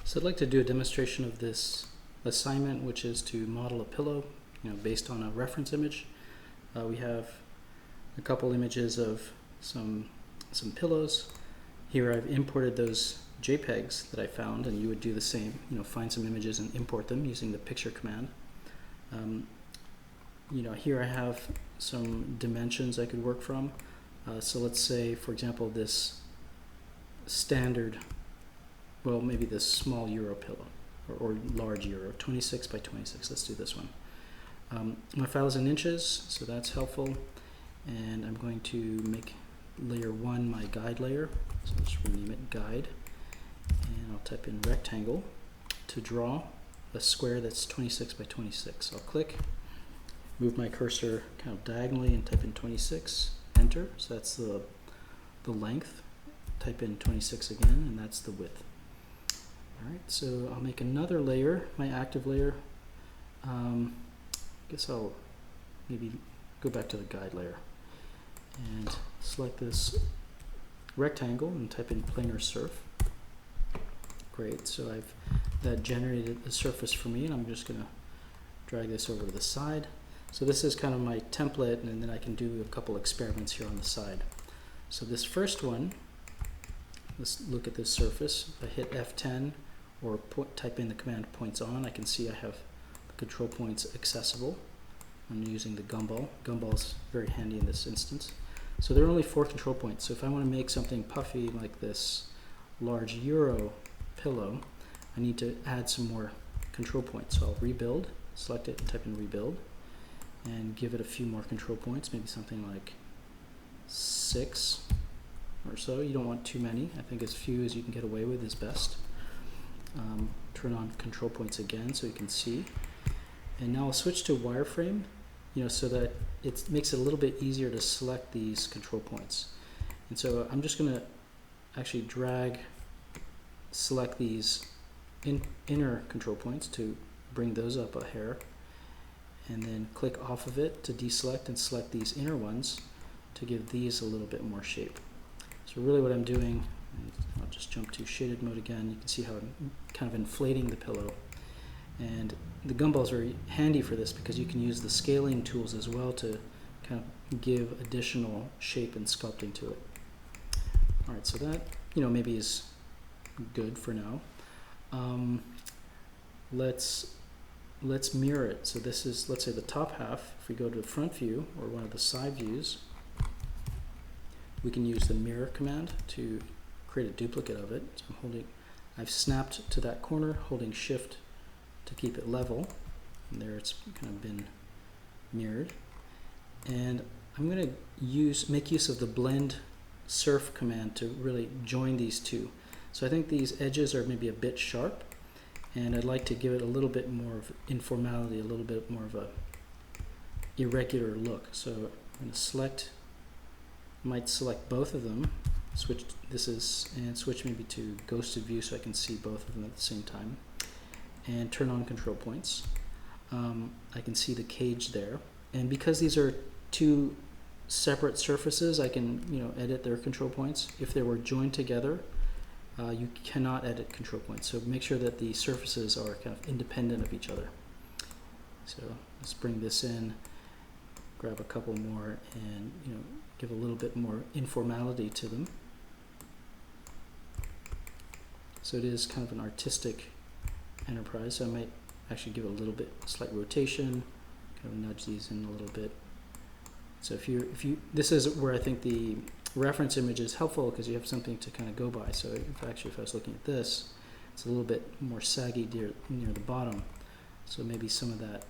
So I'd like to do a demonstration of this assignment, which is to model a pillow, based on a reference image. We have a couple images of some pillows. Here I've imported those JPEGs that I found, and you would do the same. Find some images and import them using the picture command. Here I have some dimensions I could work from. So let's say, for example, this standard, well, maybe this small Euro pillow, or large Euro, 26 by 26. Let's do this one. My file is in inches, so that's helpful. And I'm going to make layer 1 my guide layer. So let's rename it guide. And I'll type in rectangle to draw a square that's 26 by 26. I'll click, move my cursor kind of diagonally and type in 26, enter. So that's the length. Type in 26 again, and that's the width. Alright, so I'll make another layer, my active layer. I guess I'll maybe go back to the guide layer and select this rectangle and type in planar surf. Great, so that generated a surface for me, and I'm just going to drag this over to the side. So this is kind of my template, and then I can do a couple experiments here on the side. So this first one, let's look at this surface. If I hit F10 or type in the command points on, I can see I have the control points accessible. I'm using the gumball. Gumball is very handy in this instance. So there are only 4 control points. So if I want to make something puffy like this large Euro pillow, I need to add some more control points. So I'll rebuild, select it and type in rebuild, and give it a few more control points, maybe something like 6 or so. You don't want too many. I think as few as you can get away with is best. Turn on control points again so you can see. And now I'll switch to wireframe, so that it makes it a little bit easier to select these control points. And so I'm just going to actually select these inner control points to bring those up a hair, and then click off of it to deselect and select these inner ones to give these a little bit more shape. So really what I'm doing, I'll just jump to shaded mode again. You can see how I'm kind of inflating the pillow. And the gumball is very handy for this because you can use the scaling tools as well to kind of give additional shape and sculpting to it. Alright, so that maybe is good for now. Let's mirror it. So this is, let's say, the top half. If we go to the front view or one of the side views, we can use the mirror command to create a duplicate of it. So I've snapped to that corner, holding shift to keep it level, and there it's kind of been mirrored. And I'm going to make use of the blend surf command to really join these two. So I think these edges are maybe a bit sharp, and I'd like to give it a little bit more of informality, a little bit more of a irregular look. So I'm going to might select both of them, switch maybe to ghosted view so I can see both of them at the same time, and turn on control points. I can see the cage there, and because these are 2 separate surfaces, I can edit their control points. If they were joined together, you cannot edit control points. So make sure that the surfaces are kind of independent of each other. So let's bring this in, grab a couple more, and give a little bit more informality to them. So it is kind of an artistic enterprise. So I might actually give it a little bit slight rotation, kind of nudge these in a little bit. So this is where I think the reference image is helpful because you have something to kind of go by. So if I was looking at this, it's a little bit more saggy near the bottom. So maybe some of that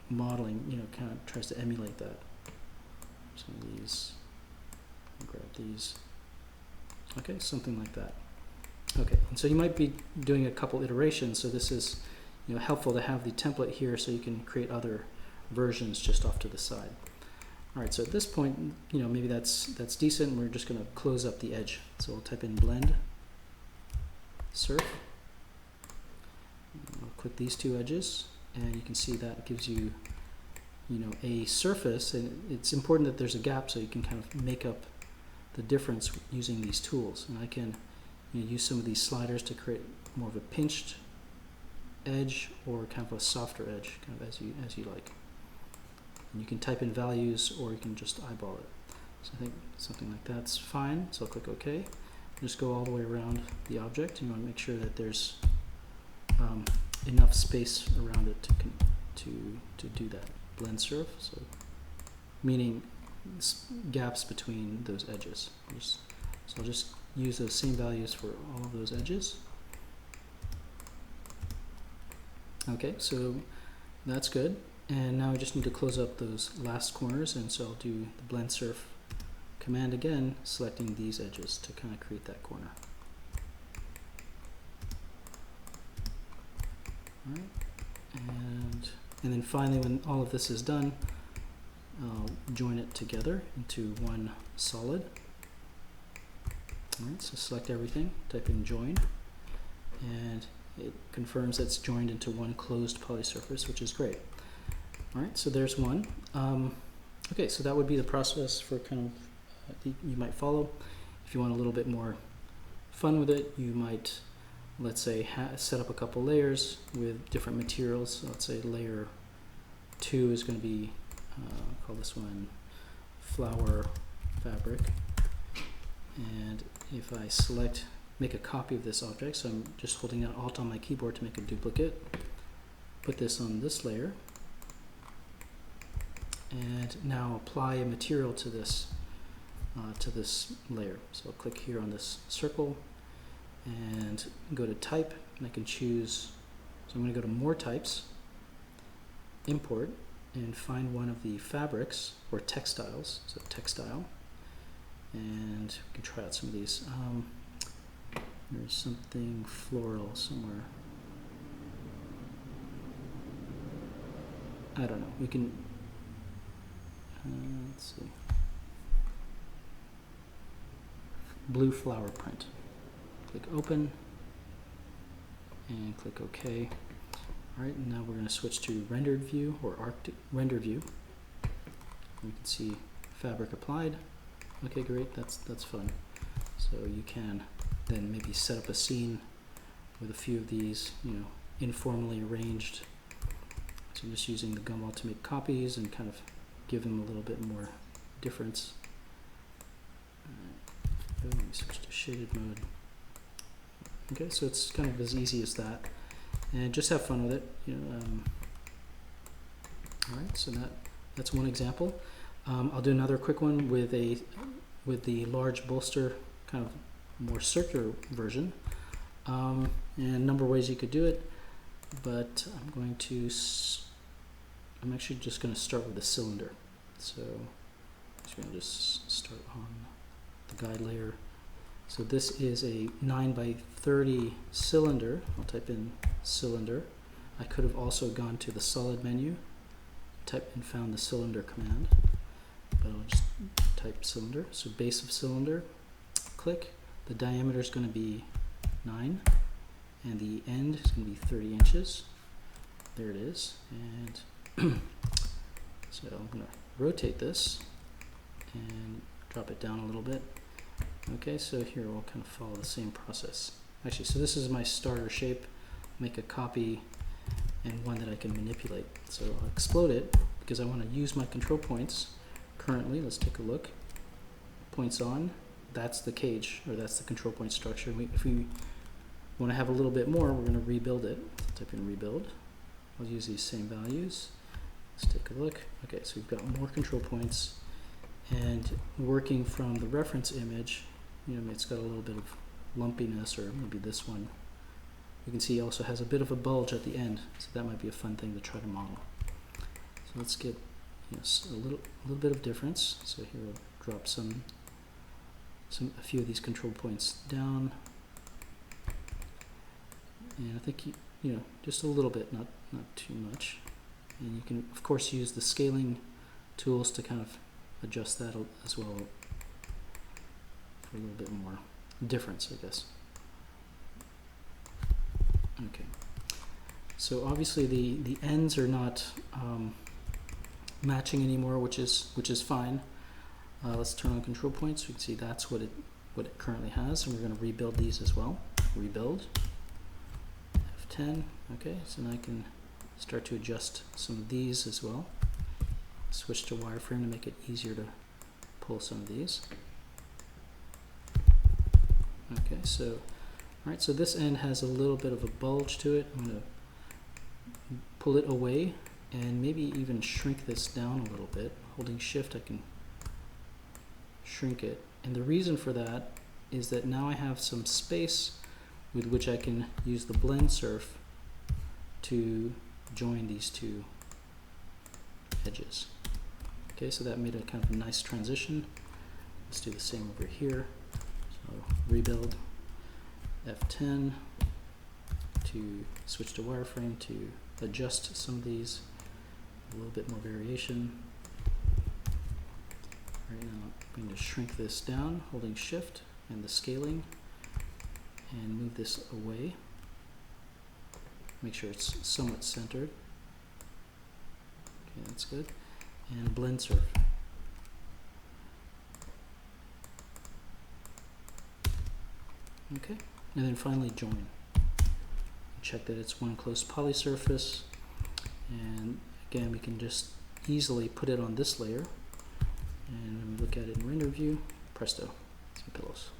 modeling, kind of tries to emulate that. Some of these, I'll grab these. Okay, something like that. Okay, and so you might be doing a couple iterations. So this is, helpful to have the template here so you can create other versions just off to the side. All right, so at this point, maybe that's decent. We're just going to close up the edge. So we'll type in blend surf. I'll click these 2 edges, and you can see that gives you a surface, and it's important that there's a gap so you can kind of make up the difference using these tools. And I can use some of these sliders to create more of a pinched edge or kind of a softer edge, kind of as you like. And you can type in values or you can just eyeball it. So I think something like that's fine. So I'll click OK. Just go all the way around the object. You want to make sure that there's enough space around it to do that blend surf. So meaning gaps between those edges. So I'll just use those same values for all of those edges. Okay, so that's good. And now I just need to close up those last corners, and so I'll do the blend surf command again, selecting these edges to kind of create that corner. All right, and then finally, when all of this is done, I'll join it together into one solid. All right, so select everything, type in join, and it confirms it's joined into one closed polysurface, which is great. All right, so there's one. Okay, so that would be the process for kind of you might follow. If you want a little bit more fun with it, you might, let's say, set up a couple layers with different materials. Let's say layer 2 is going to be, call this one flower fabric. And if I select, make a copy of this object, so I'm just holding down Alt on my keyboard to make a duplicate, put this on this layer, and now apply a material to this layer. So I'll click here on this circle and go to type, and I can choose, so I'm going to go to more types, import, and find one of the fabrics or textiles, so textile, and we can try out some of these. There's something floral somewhere. I don't know, we can, let's see, blue flower print. Click open and click OK. All right, and now we're going to switch to rendered view or render view. You can see fabric applied. Okay, great, that's fun. So you can then maybe set up a scene with a few of these, informally arranged. So I'm just using the gumball to make copies and kind of give them a little bit more difference. Let me switch to shaded mode. Okay, so it's kind of as easy as that, and just have fun with it. All right, so that's one example. I'll do another quick one with the large bolster, kind of more circular version, and a number of ways you could do it. But I'm actually just going to start with a cylinder. So I'm going to just start on the guide layer. So this is a 9 by 30 cylinder. I'll type in cylinder. I could have also gone to the solid menu, type and found the cylinder command, but I'll just type cylinder. So base of cylinder, click. The diameter is going to be 9, and the end is going to be 30 inches. There it is. And so I'm going to rotate this and drop it down a little bit. Okay, so here we'll kind of follow the same process. Actually, so this is my starter shape. Make a copy and one that I can manipulate. So I'll explode it because I want to use my control points. Currently, let's take a look. Points on, that's the cage, or that's the control point structure. If we want to have a little bit more, we're going to rebuild it. Type in rebuild. I'll use these same values. Let's take a look. Okay, so we've got more control points, and working from the reference image, it's got a little bit of lumpiness, or maybe this one. You can see it also has a bit of a bulge at the end, so that might be a fun thing to try to model. So let's get a little bit of difference. So here we'll drop a few of these control points down, and I think just a little bit, not too much. And you can of course use the scaling tools to kind of adjust that as well for a little bit more difference, I guess. Okay, so obviously the ends are not matching anymore, which is fine. Let's turn on control points. We can see that's what it currently has, and we're going to rebuild these as well. Rebuild. F10. Okay, so now I can start to adjust some of these as well. Switch to wireframe to make it easier to pull some of these. Okay, so alright, so this end has a little bit of a bulge to it. I'm going to pull it away and maybe even shrink this down a little bit. Holding shift I can shrink it, and the reason for that is that now I have some space with which I can use the blend surf to join these two edges. Okay, so that made a kind of a nice transition. Let's do the same over here. So rebuild F10 to switch to wireframe to adjust some of these, a little bit more variation. Right now I'm going to shrink this down, holding shift and the scaling, and move this away. Make sure it's somewhat centered. Okay, that's good. And blend surf. Okay, and then finally join. Check that it's one close poly surface, and again we can just easily put it on this layer, and when we look at it in render view, presto, some pillows.